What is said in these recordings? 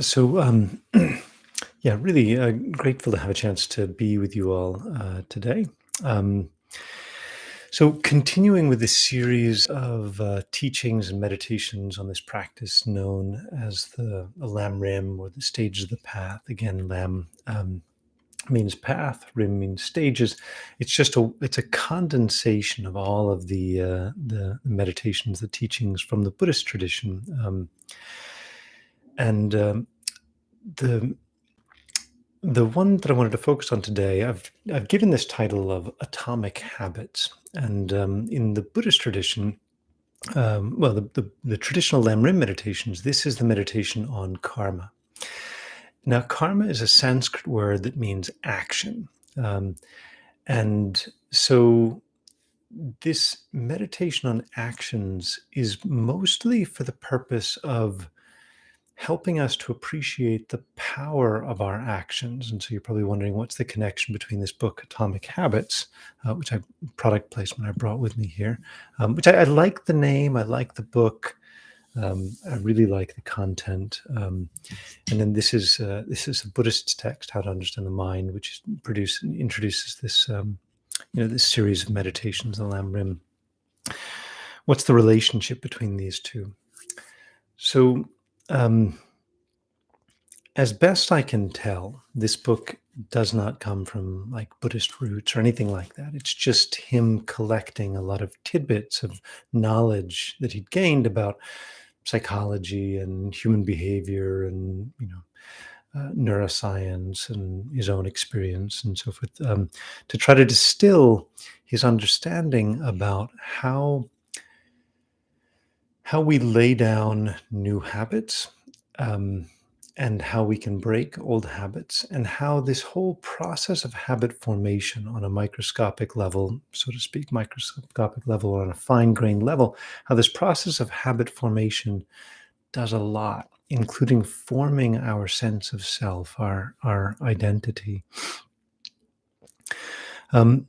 So, yeah, really grateful to have a chance to be with you all today. Um, so, continuing with this series of teachings and meditations on this practice known as the Lam Rim or the stages of the path. Again, Lam means path, Rim means stages. It's a condensation of all of the meditations, the teachings from the Buddhist tradition, and the The one that I wanted to focus on today, I've given this title of Atomic Habits, and in the Buddhist tradition, well, the traditional Lamrim meditations, this is the meditation on karma. Now, karma is a Sanskrit word that means action, um, and so this meditation on actions is mostly for the purpose of helping us to appreciate the power of our actions. And so you're probably wondering what's the connection between this book, Atomic Habits, which I product placement I brought with me here, which I like the name, I like the book, I really like the content, and then this is a Buddhist text, How to Understand the Mind, which introduces this this series of meditations on Lam Rim. What's the relationship between these two? So. Um, As best I can tell, this book does not come from like Buddhist roots or anything like that. It's just him collecting a lot of tidbits of knowledge that he'd gained about psychology and human behavior and neuroscience and his own experience and so forth, to try to distill his understanding about how we lay down new habits, um, and how we can break old habits, and how this whole process of habit formation on a microscopic level, so to speak, microscopic level or on a fine grained level, how this process of habit formation does a lot, including forming our sense of self, our identity. Um,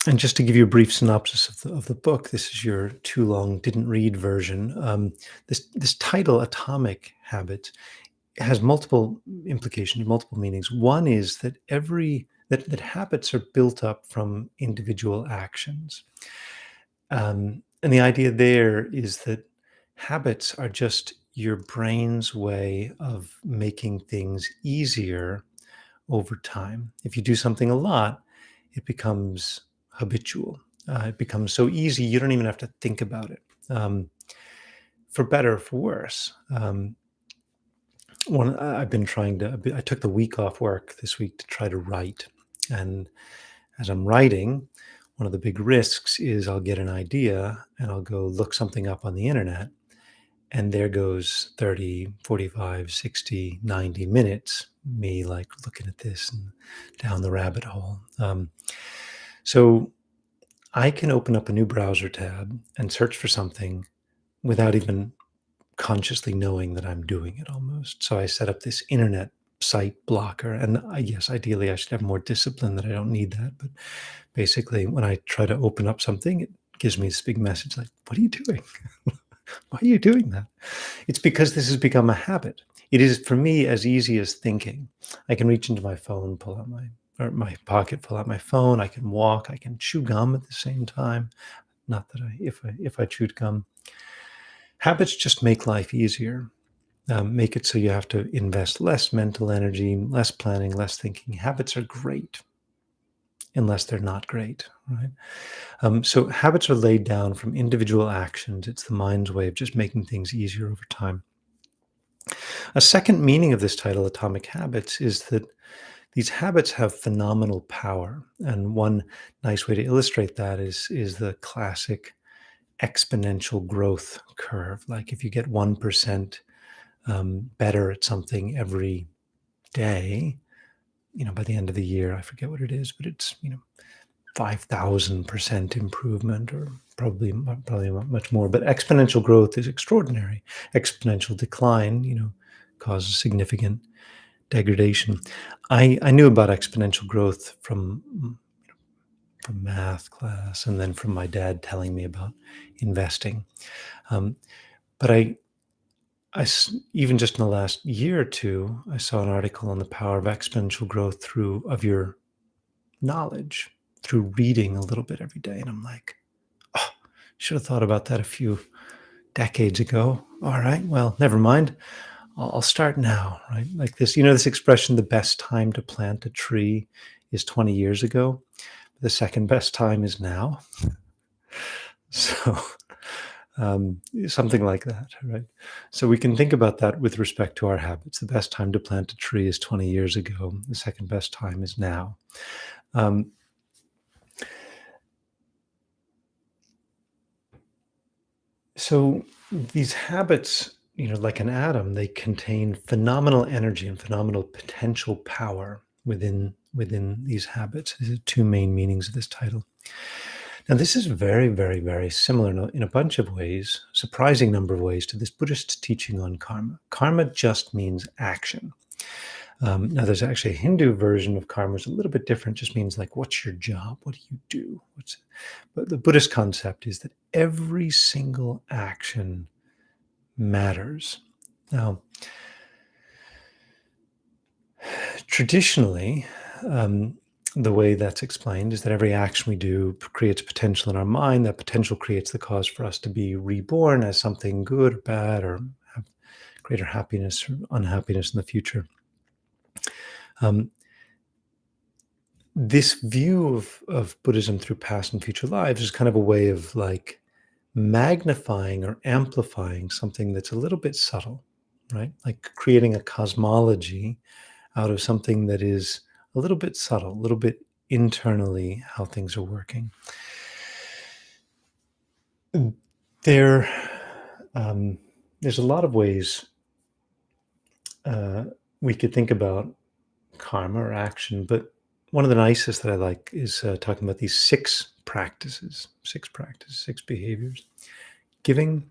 And just to give you a brief synopsis of the book, this is your too long didn't read version. This title, Atomic Habits, has multiple implications, multiple meanings. One is that that habits are built up from individual actions, and the idea there is that habits are just your brain's way of making things easier over time. If you do something a lot, it becomes habitual. It becomes so easy you don't even have to think about it, for better or for worse. I've been trying to. I took the week off work this week to try to write, and as I'm writing, one of the big risks is I'll get an idea and I'll go look something up on the internet, and there goes 30, 45, 60, 90 minutes, me like looking at this and down the rabbit hole. So I can open up a new browser tab and search for something without even consciously knowing that I'm doing it almost. So I set up this internet site blocker. And yes, ideally, I should have more discipline that I don't need that. But basically, when I try to open up something, it gives me this big message like, what are you doing? Why are you doing that? It's because this has become a habit. It is for me as easy as thinking. I can reach into my phone, pull out my pocket, pull out my phone. I can walk. I can chew gum at the same time. Not that if I chewed gum. Habits just make life easier. Make it so you have to invest less mental energy, less planning, less thinking. Habits are great unless they're not great, right? So habits are laid down from individual actions. It's the mind's way of just making things easier over time. A second meaning of this title, Atomic Habits, is that these habits have phenomenal power. And one nice way to illustrate that is the classic exponential growth curve. Like if you get 1% better at something every day, by the end of the year, I forget what it is, but it's, 5,000% improvement, or probably much more. But exponential growth is extraordinary. Exponential decline, causes significant degradation. I knew about exponential growth from math class, and then from my dad telling me about investing. But even just in the last year or two, I saw an article on the power of exponential growth through of your knowledge through reading a little bit every day, and I'm like, oh, should have thought about that a few decades ago. All right, well, never mind. I'll start now, right? Like this, this expression, the best time to plant a tree is 20 years ago. The second best time is now. So, something like that, right? So we can think about that with respect to our habits. The best time to plant a tree is 20 years ago. The second best time is now. Um, so these habits, like an atom, they contain phenomenal energy and phenomenal potential power within these habits. These are two main meanings of this title. Now, this is very, very, very similar in a bunch of ways, surprising number of ways, to this Buddhist teaching on karma. Karma just means action. Now, there's actually a Hindu version of karma, is a little bit different. Just means like, what's your job? What do you do? But the Buddhist concept is that every single action matters. Now, traditionally, the way that's explained is that every action we do creates potential in our mind. That potential creates the cause for us to be reborn as something good or bad, or have greater happiness or unhappiness in the future. This view of Buddhism through past and future lives is kind of a way of like magnifying or amplifying something that's a little bit subtle, right? Like creating a cosmology out of something that is a little bit subtle, a little bit internally how things are working. There's a lot of ways we could think about karma or action, but one of the nicest that I like is talking about these six behaviors: giving,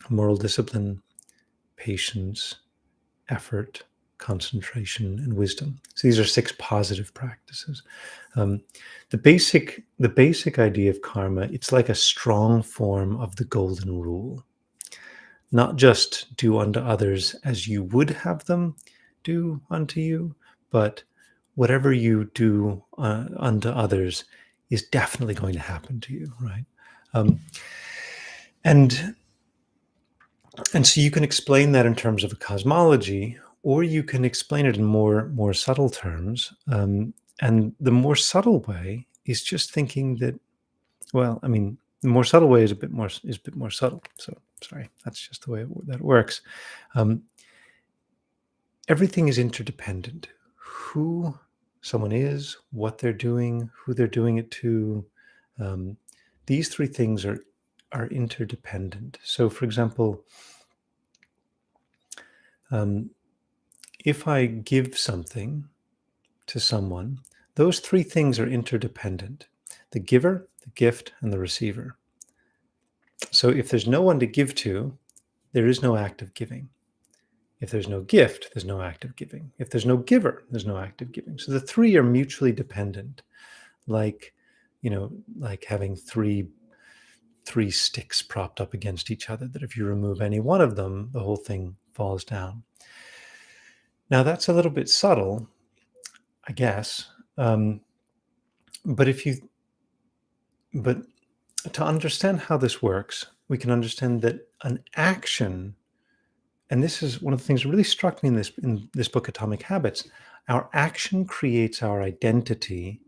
moral discipline, patience, effort, concentration, and wisdom. So these are six positive practices. The basic idea of karma, it's like a strong form of the golden rule. Not just do unto others as you would have them do unto you, but whatever you do unto others is definitely going to happen to you, right? And so you can explain that in terms of a cosmology, or you can explain it in more subtle terms. And the more subtle way is just thinking that, well, I mean, the more subtle way is a bit more subtle. So sorry, that's just the way that works. Everything is interdependent. Who someone is, what they're doing, who they're doing it to. These three things are interdependent. So, for example, if I give something to someone, those three things are interdependent: the giver, the gift, and the receiver. So if there's no one to give to, there is no act of giving. If there's no gift, there's no act of giving. If there's no giver, there's no act of giving. So the three are mutually dependent, like having three sticks propped up against each other, that if you remove any one of them, the whole thing falls down. Now, that's a little bit subtle, I guess. But to understand how this works, we can understand that an action, and this is one of the things that really struck me in this book, Atomic Habits, our action creates our identity,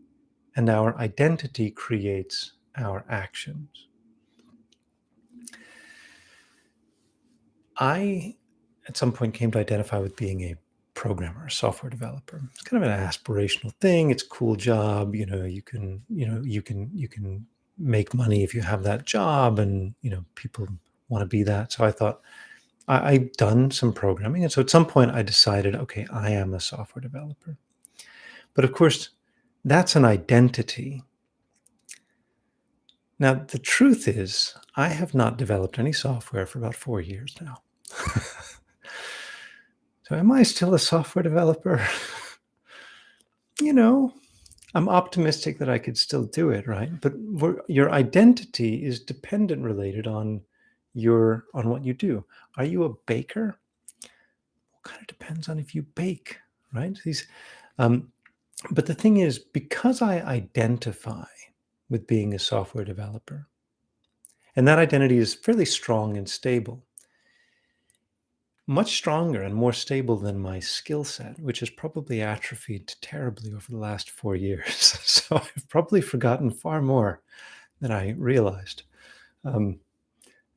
and our identity creates our actions. I, at some point, came to identify with being a programmer, a software developer. It's kind of an aspirational thing. It's a cool job. You can make money if you have that job, and people want to be that. So I thought I've done some programming, and so at some point I decided, okay, I am a software developer. But of course, that's an identity. Now, the truth is, I have not developed any software for about 4 years now. So am I still a software developer? I'm optimistic that I could still do it, right? But your identity is dependent related on on what you do. Are you a baker? Well, kind of depends on if you bake, right? Um, but the thing is, because I identify with being a software developer, and that identity is fairly strong and stable, much stronger and more stable than my skill set, which has probably atrophied terribly over the last 4 years. So I've probably forgotten far more than I realized. Um,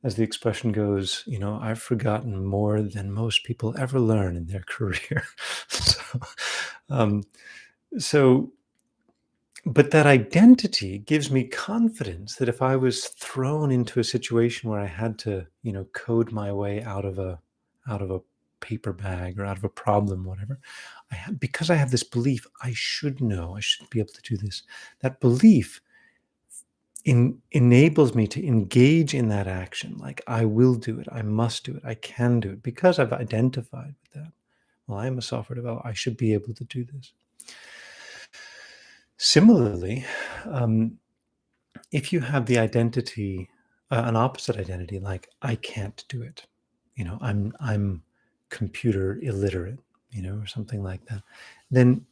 as the expression goes, I've forgotten more than most people ever learn in their career. so, um, so, but that identity gives me confidence that if I was thrown into a situation where I had to, code my way out of a paper bag or out of a problem, whatever, because I have this belief, I should know, I should be able to do this. That belief enables me to engage in that action. Like, I will do it, I must do it, I can do it, because I've identified with that. Well, I am a software developer, I should be able to do this. Similarly, if you have the identity, an opposite identity, like I can't do it, I'm computer illiterate, or something like that, then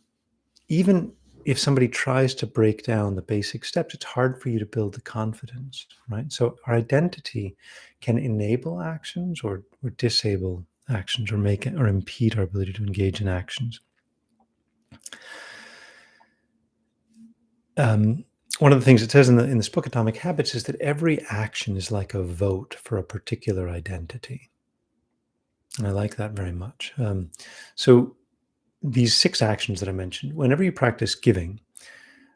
even if somebody tries to break down the basic steps, it's hard for you to build the confidence, right? So our identity can enable actions or disable actions, or make it or impede our ability to engage in actions. One of the things it says in this book, Atomic Habits, is that every action is like a vote for a particular identity. And I like that very much. So these 6 actions that I mentioned, whenever you practice giving,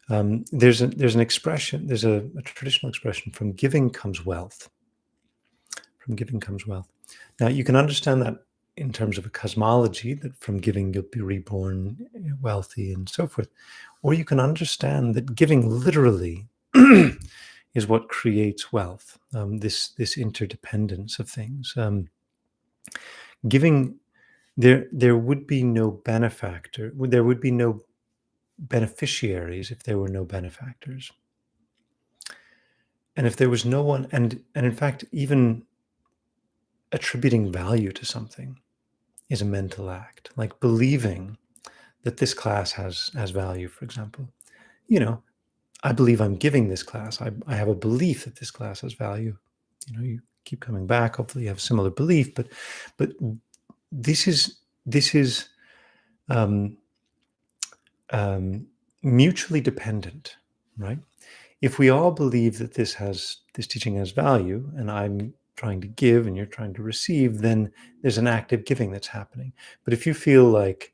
there's an expression, there's a traditional expression: from giving comes wealth. From giving comes wealth. Now, you can understand that in terms of a cosmology, that from giving you'll be reborn wealthy and so forth. Or you can understand that giving literally is what creates wealth, this interdependence of things. Giving, there would be no benefactor, there would be no beneficiaries if there were no benefactors. And if there was no one, and in fact, even attributing value to something is a mental act, like believing that this class has value, for example. I believe I'm giving this class. I have a belief that this class has value. You keep coming back. Hopefully, you have a similar belief. But this is um, mutually dependent, right? If we all believe that this teaching has value, and I'm trying to give and you're trying to receive, then there's an active giving that's happening. But if you feel like,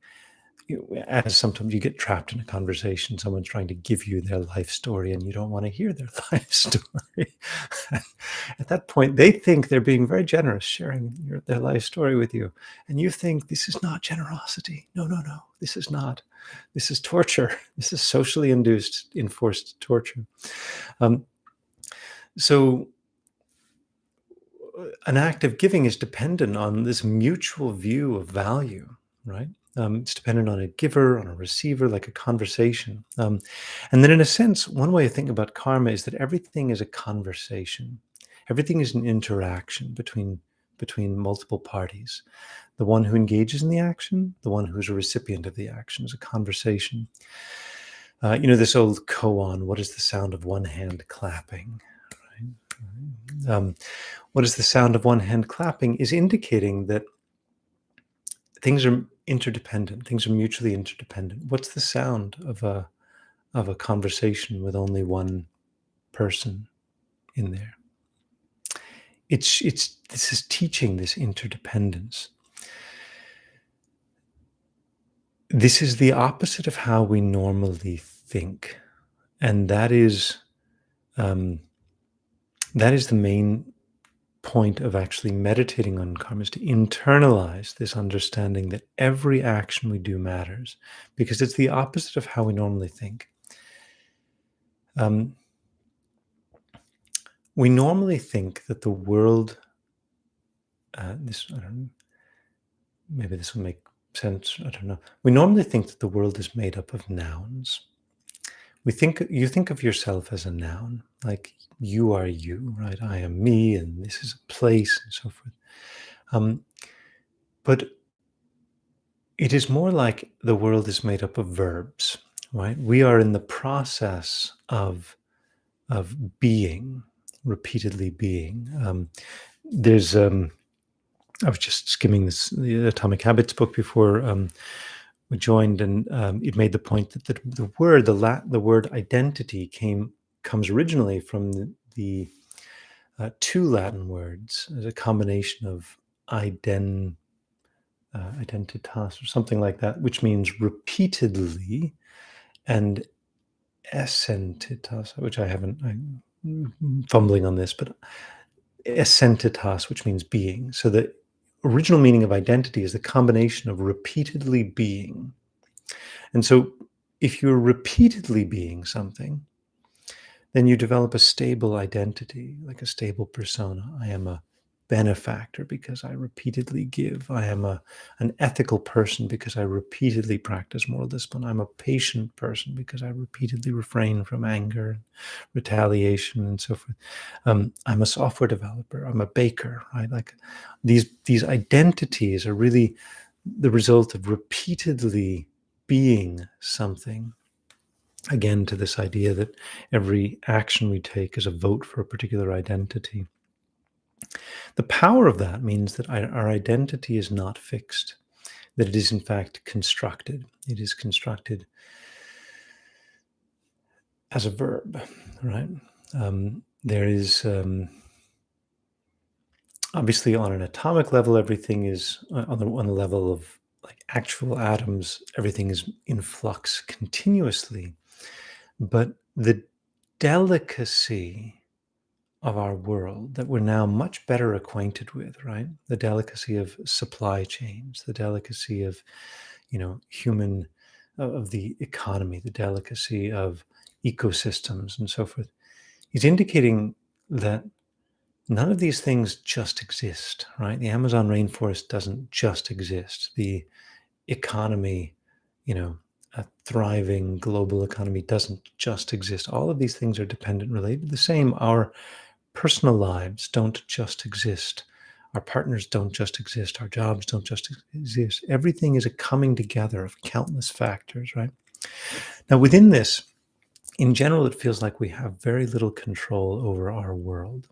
as sometimes you get trapped in a conversation, someone's trying to give you their life story and you don't want to hear their life story. At that point, they think they're being very generous, sharing their life story with you. And you think, this is not generosity. No, this is not. This is torture. This is socially induced, enforced torture. So an act of giving is dependent on this mutual view of value, right? It's dependent on a giver, on a receiver, like a conversation. And then, in a sense, one way of thinking about karma is that everything is a conversation. Everything is an interaction between multiple parties. The one who engages in the action, the one who's a recipient of the action, is a conversation. This old koan, what is the sound of one hand clapping? Right? What is the sound of one hand clapping is indicating that things are interdependent. Things are mutually interdependent. What's the sound of a conversation with only one person in there? This is teaching this interdependence. This is the opposite of how we normally think, and that is the main point of actually meditating on karma, is to internalize this understanding that every action we do matters, because it's the opposite of how we normally think. We normally think that the world, maybe this will make sense, I don't know. We normally think that the world is made up of nouns. You think of yourself as a noun, like you are you, right? I am me, and this is a place, and so forth. Um, but it is more like the world is made up of verbs, right? We are in the process of being, repeatedly being. There's I was just skimming the Atomic Habits book before we joined, and it made the point that the word identity comes originally from the two Latin words as a combination of iden identitas or something like that, which means repeatedly, and essentitas, which I'm fumbling on this, but essentitas, which means being. So the original meaning of identity is the combination of repeatedly being. And so if you're repeatedly being something, then you develop a stable identity, like a stable persona. I am a benefactor because I repeatedly give. I am an ethical person because I repeatedly practice moral discipline. I'm a patient person because I repeatedly refrain from anger and retaliation and so forth. I'm a software developer. I'm a baker, right? Like these identities are really the result of repeatedly being something. Again, to this idea that every action we take is a vote for a particular identity. The power of that means that our identity is not fixed, that it is in fact constructed. It is constructed as a verb, right? There is obviously on an atomic level, everything is on the level of like actual atoms, everything is in flux continuously. But the delicacy of our world that we're now much better acquainted with, right? The delicacy of supply chains, the delicacy of, human, of the economy, the delicacy of ecosystems and so forth, is indicating that none of these things just exist, right? The Amazon rainforest doesn't just exist. The economy, a thriving global economy doesn't just exist. All of these things are dependent, related. The same, our personal lives don't just exist. Our partners don't just exist. Our jobs don't just exist. Everything is a coming together of countless factors, right? Now, within this, in general, it feels like we have very little control over our world.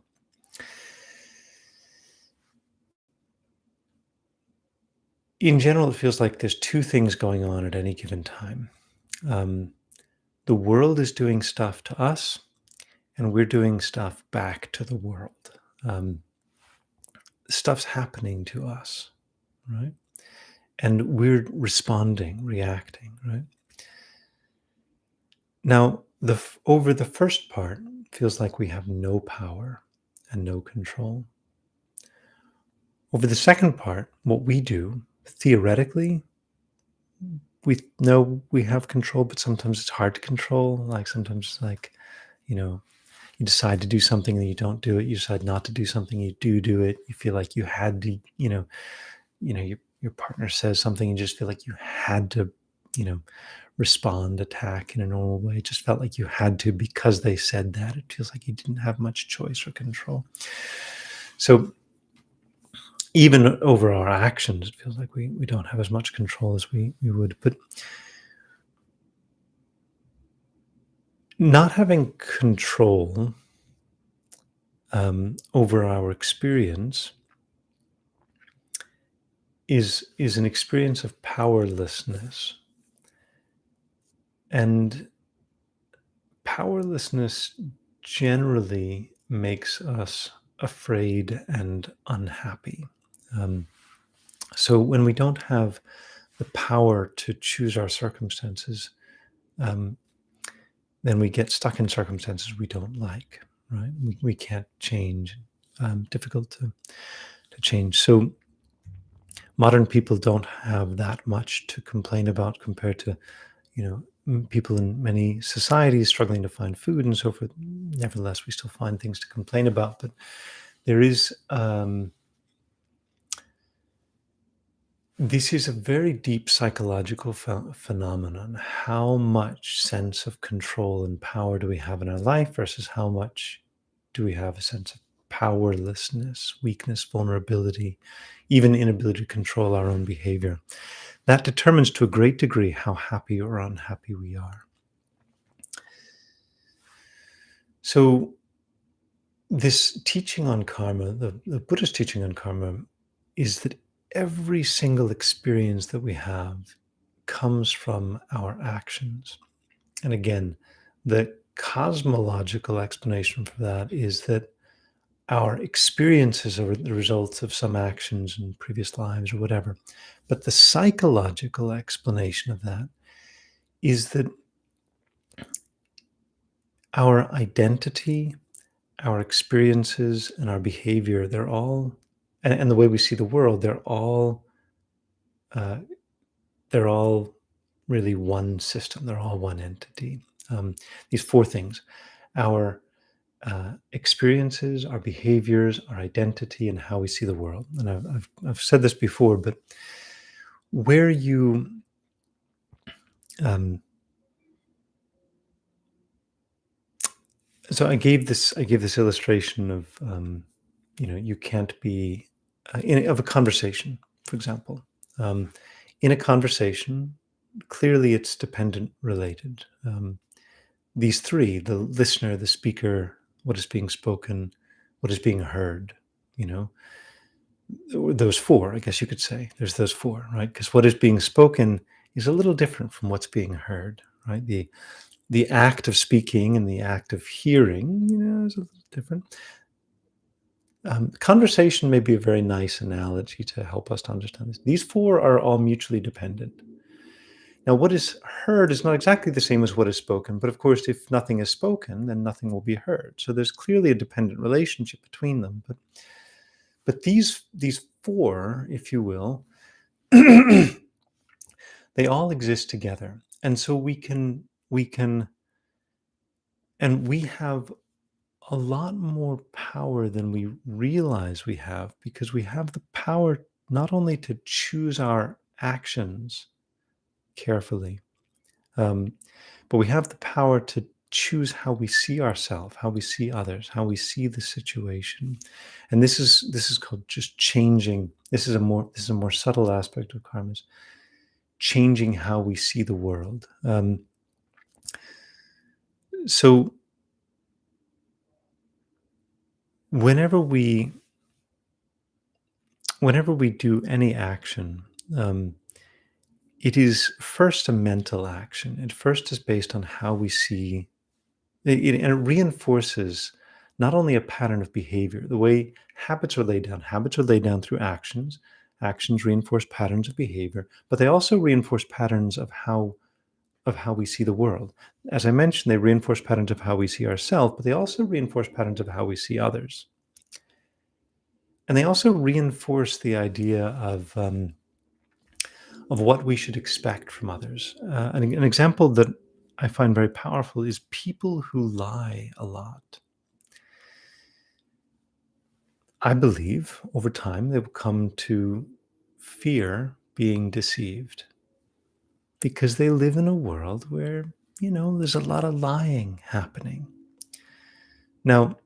In general, it feels like there's two things going on at any given time. Um, the world is doing stuff to us, and we're doing stuff back to the world. Um, Stuff's happening to us, right? And we're responding, reacting, right? Now, over the first part, feels like we have no power and no control. Over the second part, what we do, theoretically, we know we have control, but sometimes it's hard to control. Like sometimes, like, you know, you decide to do something and you don't do it. You decide not to do something, you do it. You feel like you had to, your partner says something, you just feel like you had to, respond, attack in a normal way. It just felt like you had to because they said that. It feels like you didn't have much choice or control. So even over our actions, it feels like we don't have as much control as we would. But not having control over our experience is an experience of powerlessness. And powerlessness generally makes us afraid and unhappy. Um, so when we don't have the power to choose our circumstances, um, then we get stuck in circumstances we don't like, right? We can't change, difficult to change. So modern people don't have that much to complain about compared to, people in many societies struggling to find food and so forth. Nevertheless, we still find things to complain about, but there is This is a very deep psychological phenomenon. How much sense of control and power do we have in our life versus how much do we have a sense of powerlessness, weakness, vulnerability, even inability to control our own behavior? That determines to a great degree how happy or unhappy we are. So, this teaching on karma, the Buddhist teaching on karma, is that every single experience that we have comes from our actions. And again, the cosmological explanation for that is that our experiences are the results of some actions in previous lives or whatever. But the psychological explanation of that is that our identity, our experiences, and our behavior, they're all, and the way we see the world, uh, they're all really one system. They're all one entity. These four things: our experiences, our behaviors, our identity, and how we see the world. And I've said this before, but where you um, so I gave this illustration of you can't be of a conversation, for example. Um, in a conversation, clearly it's dependent related. These three: the listener, the speaker, what is being spoken, what is being heard. You know, those four, I guess you could say. There's those four, right? Because what is being spoken is a little different from what's being heard, right? The act of speaking and the act of hearing, is a little different. Conversation may be a very nice analogy to help us to understand this. These four are all mutually dependent. Now, what is heard is not exactly the same as what is spoken, but of course, if nothing is spoken, then nothing will be heard. So there's clearly a dependent relationship between them. But these four, if you will, they all exist together, and so we can, and we have a lot more power than we realize we have, because we have the power not only to choose our actions carefully, um, but we have the power to choose how we see ourselves, how we see others, how we see the situation. And this is called just changing. This is a more subtle aspect of karma, is changing how we see the world. So whenever we whenever we do any action, um, it is first a mental action. It first is based on how we see and it reinforces not only a pattern of behavior, the way habits are laid down. Habits are laid down through actions. Actions reinforce patterns of behavior, but they also reinforce patterns of how we see the world. As I mentioned, they reinforce patterns of how we see ourselves, but they also reinforce patterns of how we see others. And they also reinforce the idea of what we should expect from others. An example that I find very powerful is people who lie a lot. I believe over time they will come to fear being deceived, because they live in a world where, there's a lot of lying happening. Now,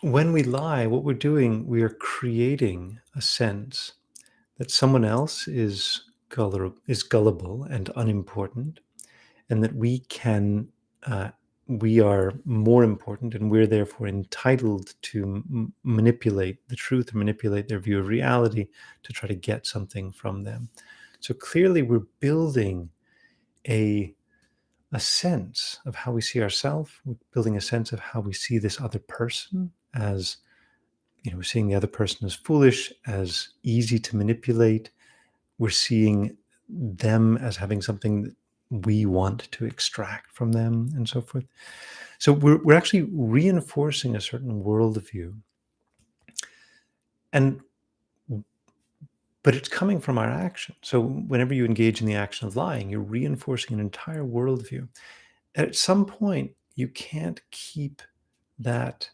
when we lie, what we're doing, we are creating a sense that someone else is gullible and unimportant, and that uh, we are more important, and we're therefore entitled to manipulate the truth or manipulate their view of reality to try to get something from them. So clearly, we're building a a sense of how we see ourselves. We're building a sense of how we see this other person as, we're seeing the other person as foolish, as easy to manipulate. We're seeing them as having something that we want to extract from them, and so forth. So we're actually reinforcing a certain worldview, and but it's coming from our action. So whenever you engage in the action of lying, you're reinforcing an entire worldview. At some point, you can't keep that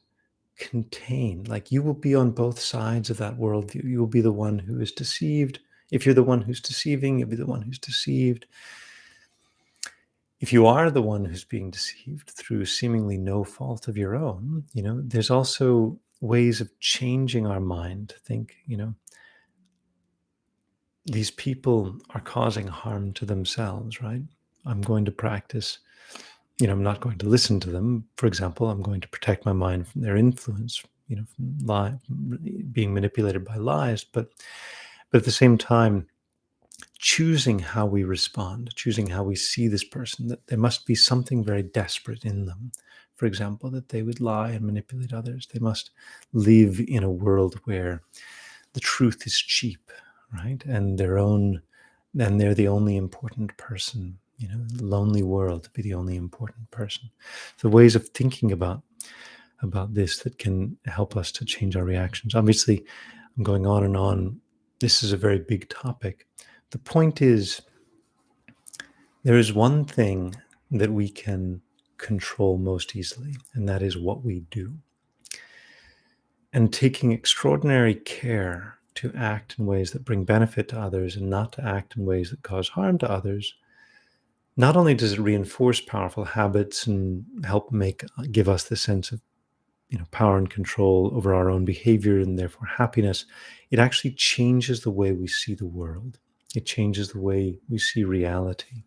contain, like you will be on both sides of that worldview. You will be the one who is deceived. If you're the one who's deceiving, you'll be the one who's deceived. If you are the one who's being deceived through seemingly no fault of your own, there's also ways of changing our mind to think, these people are causing harm to themselves, right? I'm going to practice, I'm not going to listen to them. For example, I'm going to protect my mind from their influence, from being manipulated by lies. But at the same time, choosing how we respond, choosing how we see this person, that there must be something very desperate in them. For example, that they would lie and manipulate others. They must live in a world where the truth is cheap, right? And they're the only important person, lonely world to be the only important person. The ways of thinking about this that can help us to change our reactions. Obviously, I'm going on and on. This is a very big topic. The point is, there is one thing that we can control most easily, and that is what we do. And taking extraordinary care to act in ways that bring benefit to others and not to act in ways that cause harm to others, not only does it reinforce powerful habits and help give us the sense of power and control over our own behavior and therefore happiness, it actually changes the way we see the world. It changes the way we see reality.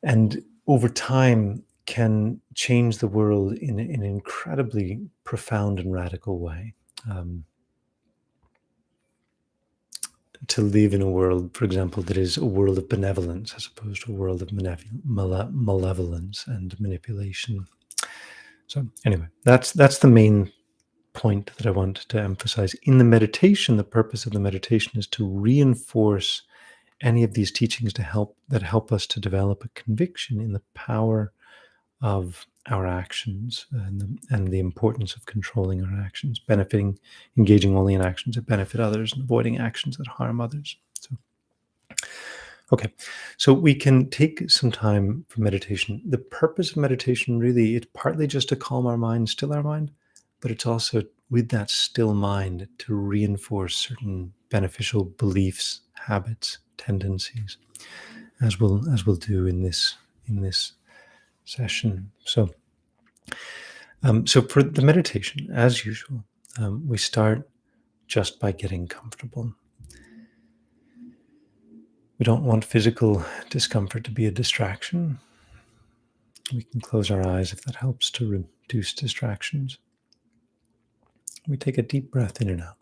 And over time can change the world in an incredibly profound and radical way. To live in a world, for example, that is a world of benevolence as opposed to a world of malevolence and manipulation. So anyway, that's the main point that I want to emphasize. In the meditation, the purpose of the meditation is to reinforce any of these teachings that help us to develop a conviction in the power of our actions and the importance of controlling our actions, engaging only in actions that benefit others and avoiding actions that harm others. Okay, so we can take some time for meditation. The purpose of meditation really, it's partly just to calm our mind, still our mind, but it's also with that still mind to reinforce certain beneficial beliefs, habits, tendencies, as we'll do in this session. So for the meditation, as usual, we start just by getting comfortable. We don't want physical discomfort to be a distraction. We can close our eyes if that helps to reduce distractions. We take a deep breath in and out.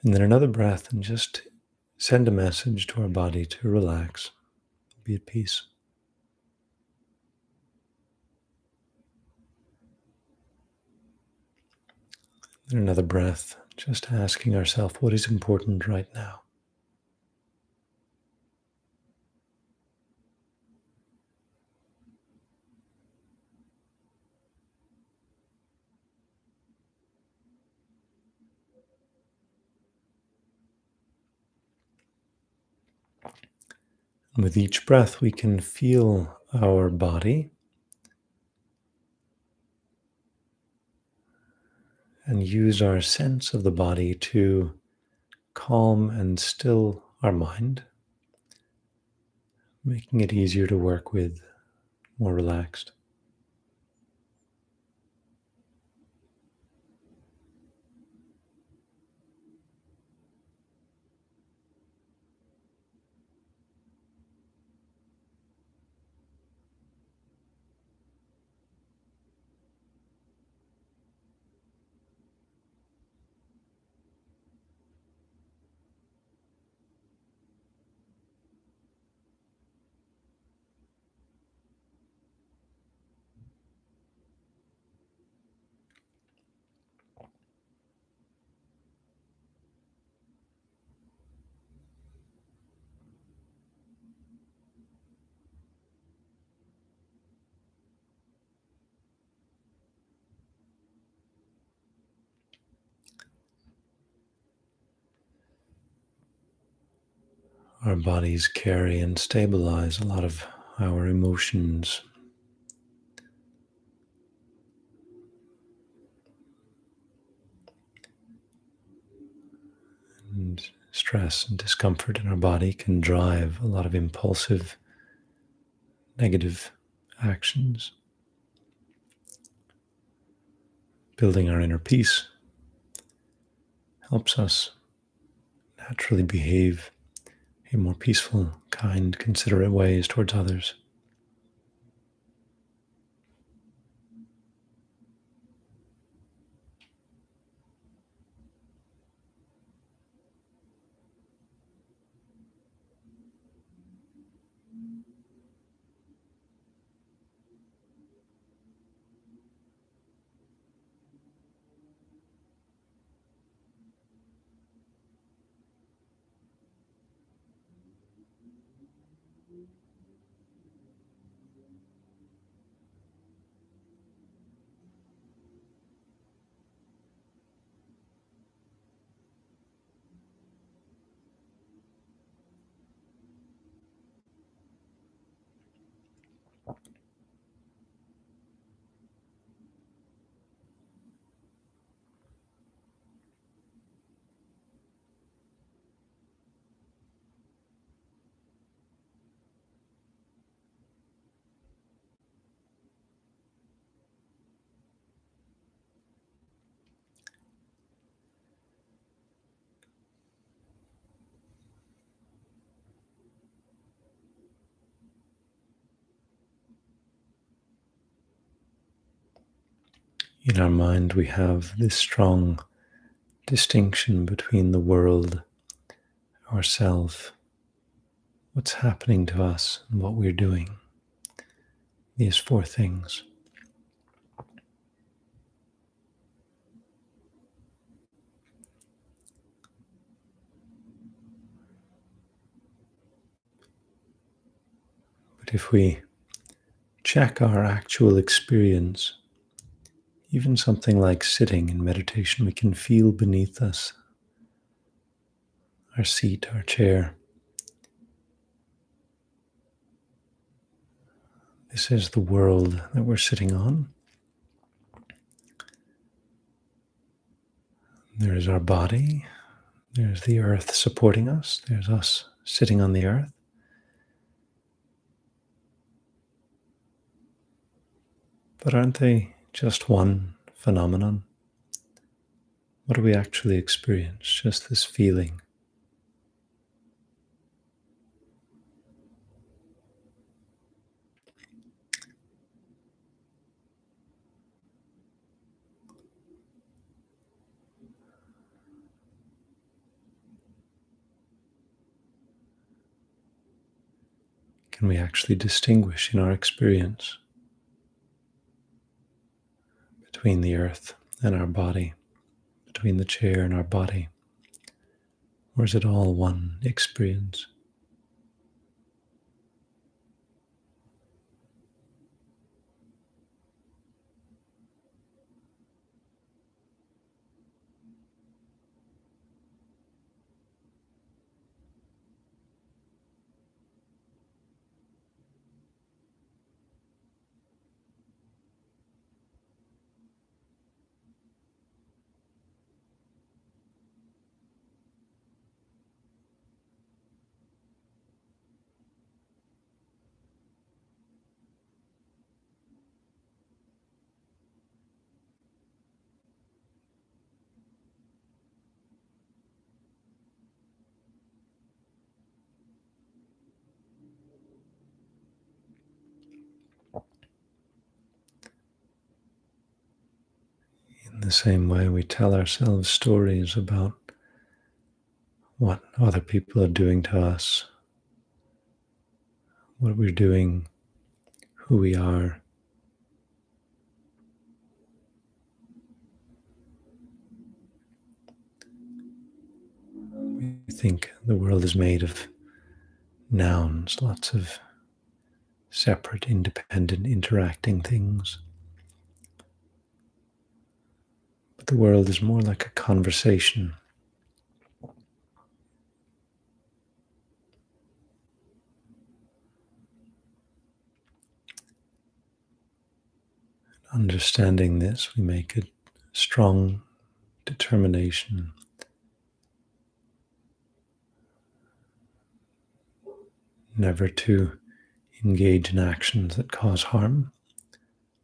And then another breath, and just send a message to our body to relax, be at peace. And another breath, just asking ourselves what is important right now. And with each breath, we can feel our body and use our sense of the body to calm and still our mind, making it easier to work with, more relaxed. Our bodies carry and stabilize a lot of our emotions and stress and discomfort in our body can drive a lot of impulsive, negative actions. Building our inner peace helps us naturally behave in more peaceful, kind, considerate ways towards others. In our mind, we have this strong distinction between the world, ourself, what's happening to us, and what we're doing. These four things. But if we check our actual experience, even something like sitting in meditation, we can feel beneath us our seat, our chair. This is the world that we're sitting on. There is our body. There's the earth supporting us. There's us sitting on the earth. But aren't they just one phenomenon? What do we actually experience? Just this feeling. Can we actually distinguish in our experience between the earth and our body, between the chair and our body? Or is it all one experience? In the same way, we tell ourselves stories about what other people are doing to us, what we're doing, who we are. We think the world is made of nouns, lots of separate, independent, interacting things. But the world is more like a conversation. Understanding this, we make a strong determination never to engage in actions that cause harm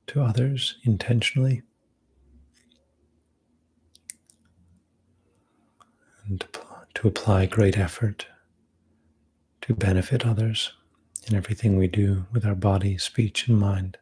to others intentionally, and to apply great effort to benefit others in everything we do with our body, speech, and mind.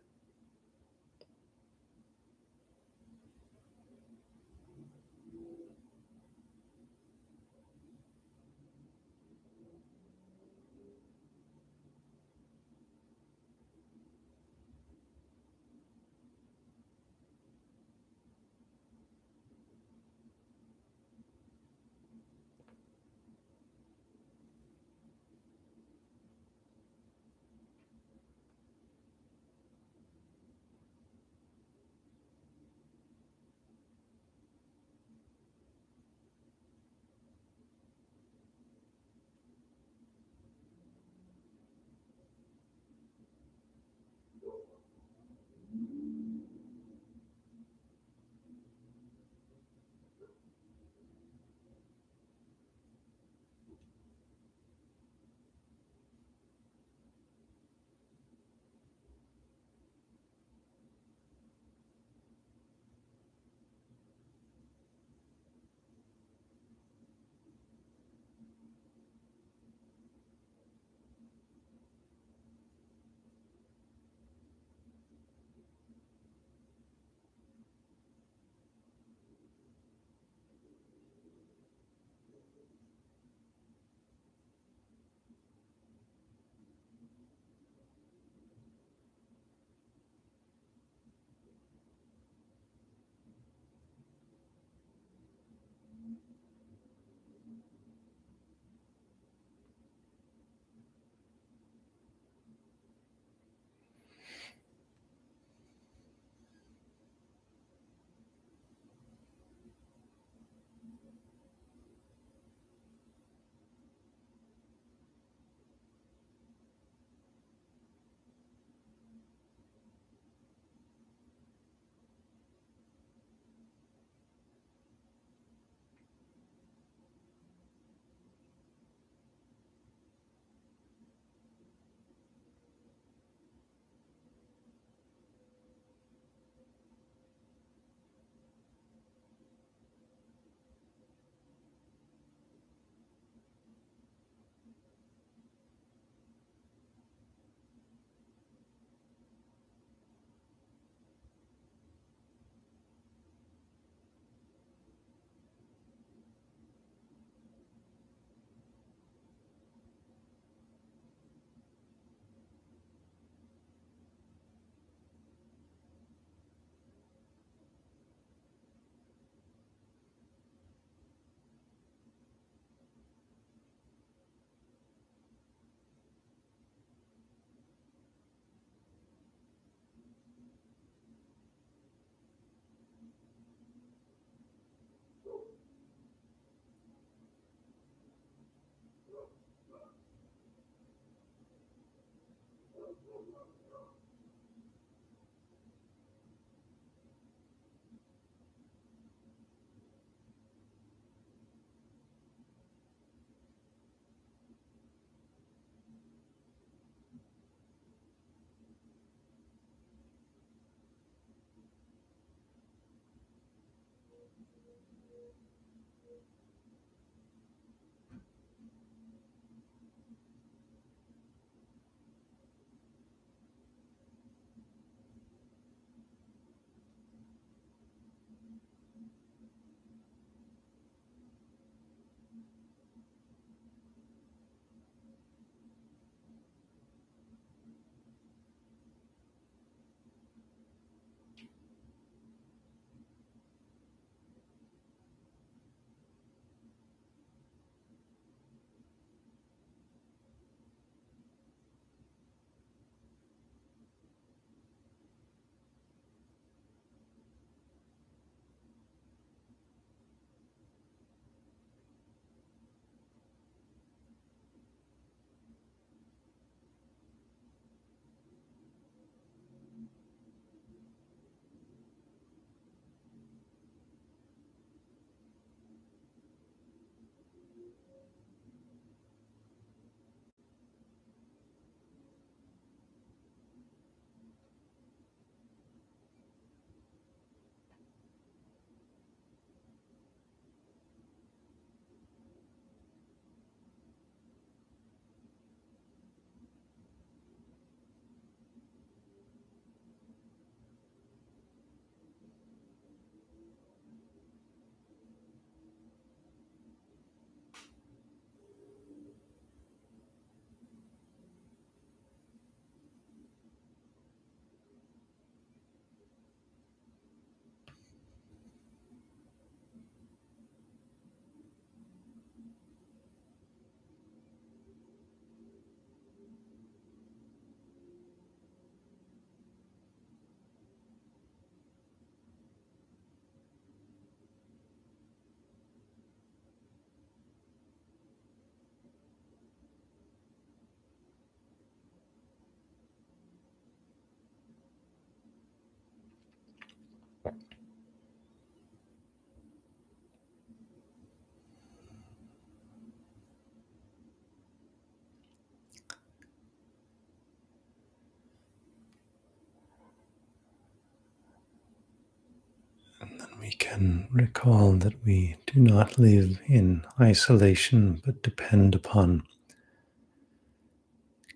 We can recall that we do not live in isolation, but depend upon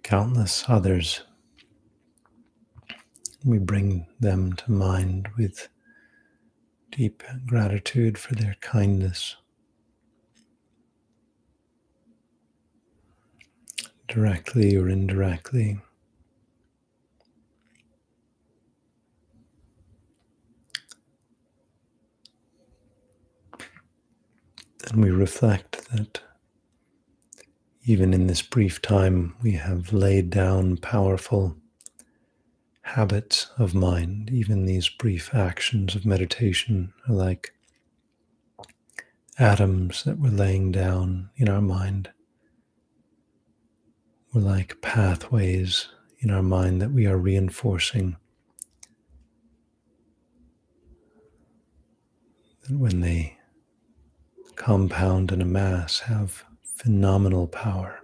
countless others. We bring them to mind with deep gratitude for their kindness, directly or indirectly. And we reflect that even in this brief time, we have laid down powerful habits of mind. Even these brief actions of meditation are like atoms that we're laying down in our mind. We're like pathways in our mind that we are reinforcing. That when they compound and amass, have phenomenal power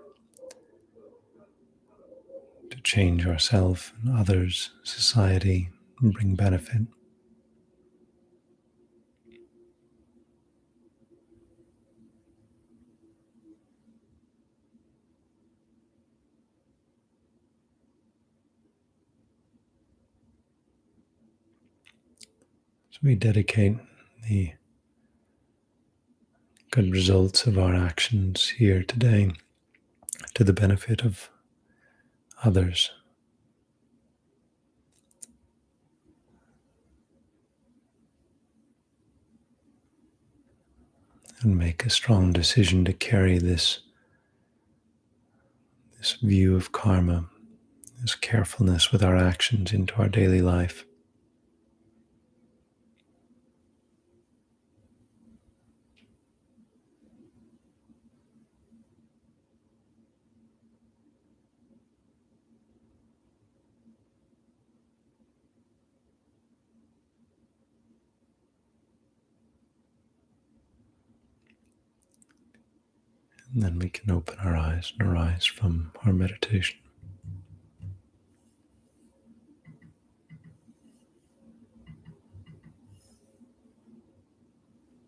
to change ourselves and others, society, and bring benefit. So we dedicate the good results of our actions here today to the benefit of others. And make a strong decision to carry this view of karma, this carefulness with our actions into our daily life. And then we can open our eyes and arise from our meditation.